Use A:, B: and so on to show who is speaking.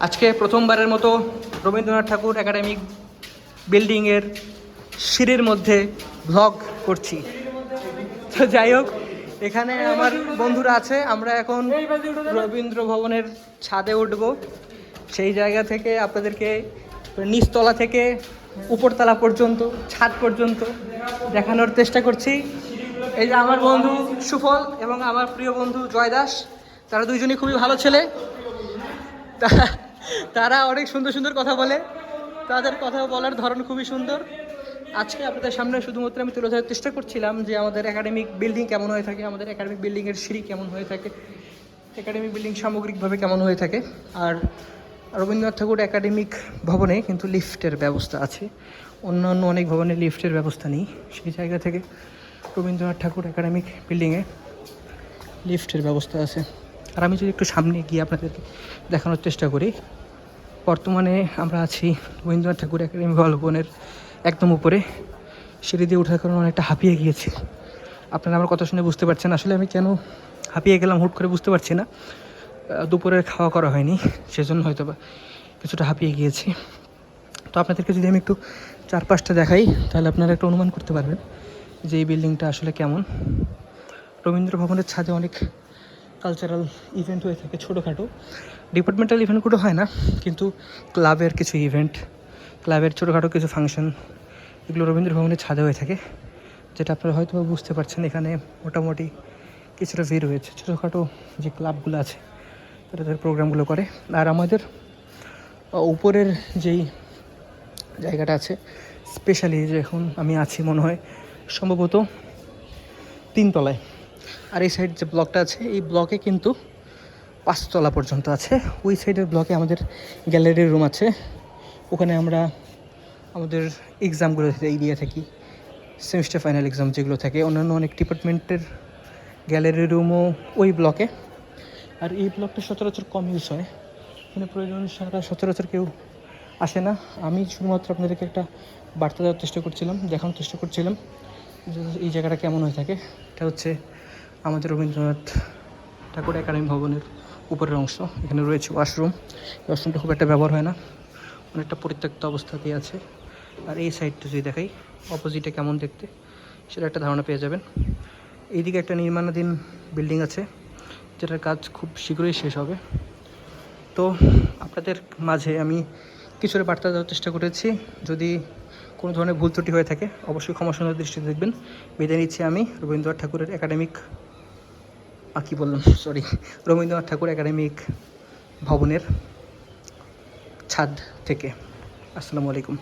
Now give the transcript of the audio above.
A: আজকে প্রথমবারের মতো রবীন্দ্রনাথ ঠাকুর একাডেমিক বিল্ডিংয়ের সিঁড়ির মধ্যে ভ্লগ করছি। তো যাই হোক, এখানে আমার বন্ধুরা আছে, আমরা এখন রবীন্দ্র ভবনের ছাদে উঠব। সেই জায়গা থেকে আপনাদেরকে নিচতলা থেকে উপরতলা পর্যন্ত, ছাদ পর্যন্ত দেখানোর চেষ্টা করছি। এই যে আমার বন্ধু সুফল এবং আমার প্রিয় বন্ধু জয় দাস, তারা দুইজনই খুবই ভালো ছেলে। তারা অনেক সুন্দর সুন্দর কথা বলে, তাদের কথা বলার ধরন খুবই সুন্দর। আজকে আপনাদের সামনে শুধুমাত্র আমি তুলে ধরার চেষ্টা করছিলাম যে আমাদের একাডেমিক বিল্ডিং কেমন হয়ে থাকে, আমাদের একাডেমিক বিল্ডিংয়ের সিঁড়ি কেমন হয়ে থাকে, একাডেমিক বিল্ডিং সামগ্রিকভাবে কেমন হয়ে থাকে। আর রবীন্দ্রনাথ ঠাকুর একাডেমিক ভবনে কিন্তু লিফটের ব্যবস্থা আছে, অন্যান্য অনেক ভবনে লিফটের ব্যবস্থা নেই। সেই জায়গা থেকে রবীন্দ্রনাথ ঠাকুর একাডেমিক বিল্ডিংয়ে লিফটের ব্যবস্থা আছে। আর আমি যদি একটু সামনে গিয়ে আপনাদেরকে দেখানোর চেষ্টা করি, বর্তমানে আমরা আছি রবীন্দ্রনাথ ঠাকুর একাডেমি ভবনের একদম উপরে। সিঁড়ি দিয়ে ওঠার কারণে অনেকটা হাঁপিয়ে গিয়েছি। আপনারা আমার কথা শুনে বুঝতে পারছেন আসলে আমি কেন হাঁপিয়ে গেলাম, হুট করে বুঝতে পারছি না। দুপুরের খাওয়া করা হয়নি, সেজন্য হয়তো বা কিছুটা হাঁপিয়ে গিয়েছি। তো আপনাদেরকে যদি আমি একটু চারপাশটা দেখাই, তাহলে আপনারা একটু অনুমান করতে পারবেন যে এই বিল্ডিংটা আসলে কেমন। রবীন্দ্র ভবনের ছাদে অনেক কালচারাল ইভেন্ট হয়ে থাকে, ছোটোখাটো ডিপার্টমেন্টাল ইভেন্টগুলো হয় না, কিন্তু ক্লাবের কিছু ইভেন্ট, ক্লাবের ছোটোখাটো কিছু ফাংশন, এগুলো রবীন্দ্র ভবনের ছাদে হয়ে থাকে, যেটা আপনারা হয়তো বুঝতে পারছেন। এখানে মোটামুটি কিছুটা ভিড় রয়েছে, ছোটোখাটো যে ক্লাবগুলো আছে তারা তাদের প্রোগ্রামগুলো করে। আর আমাদের উপরের যেই জায়গাটা আছে, স্পেশালি যে এখন আমি আছি মনে হয় সম্ভবত 3 তলায়, আর এই সাইড যে ব্লকটা আছে এই ব্লকে কিন্তু 5 তলা পর্যন্ত আছে। ওই সাইডের ব্লকে আমাদের গ্যালারির রুম আছে, ওখানে আমরা আমাদের এক্সামগুলো দিয়ে থাকি, সেমিস্টার ফাইনাল এক্সাম যেগুলো থাকে। অন্যান্য অনেক ডিপার্টমেন্টের গ্যালারি রুমও ওই ব্লকে। আর এই ব্লকটা সচরাচর কম ইউজ হয়, এখানে প্রয়োজন ছাড়া সচরাচর কেউ আসে না। আমি শুধুমাত্র আপনাদেরকে একটা বার্তা দেওয়ার চেষ্টা করছিলাম, দেখানোর চেষ্টা করছিলাম যে এই জায়গাটা কেমন হয়ে থাকে। এটা হচ্ছে আমাদের রবীন্দ্রনাথ ঠাকুর একাডেমি ভবনের উপরের অংশ। এখানে রয়েছে ওয়াশরুম, ওয়াশরুমটা খুব একটা ব্যবহার হয় না, অনেকটা পরিত্যক্ত অবস্থাতেই আছে। আর এই সাইডটা যদি দেখাই অপোজিটে কেমন দেখতে, সেটা একটা ধারণা পেয়ে যাবেন। এইদিকে একটা নির্মাণাধীন বিল্ডিং আছে, যেটার কাজ খুব শীঘ্রই শেষ হবে। তো আপনাদের মাঝে আমি কিছুটা বার্তা দেওয়ার চেষ্টা করেছি। যদি কোনো ধরনের ভুল ত্রুটি হয়ে থাকে অবশ্যই ক্ষমা সুন্দর দৃষ্টিতে দেখবেন। বিদায় নিচ্ছি আমি রবীন্দ্রনাথ ঠাকুরের একাডেমিক রবীন্দ্রনাথ ঠাকুর একাডেমিক ভবনের ছাদ থেকে। আসসালামু আলাইকুম।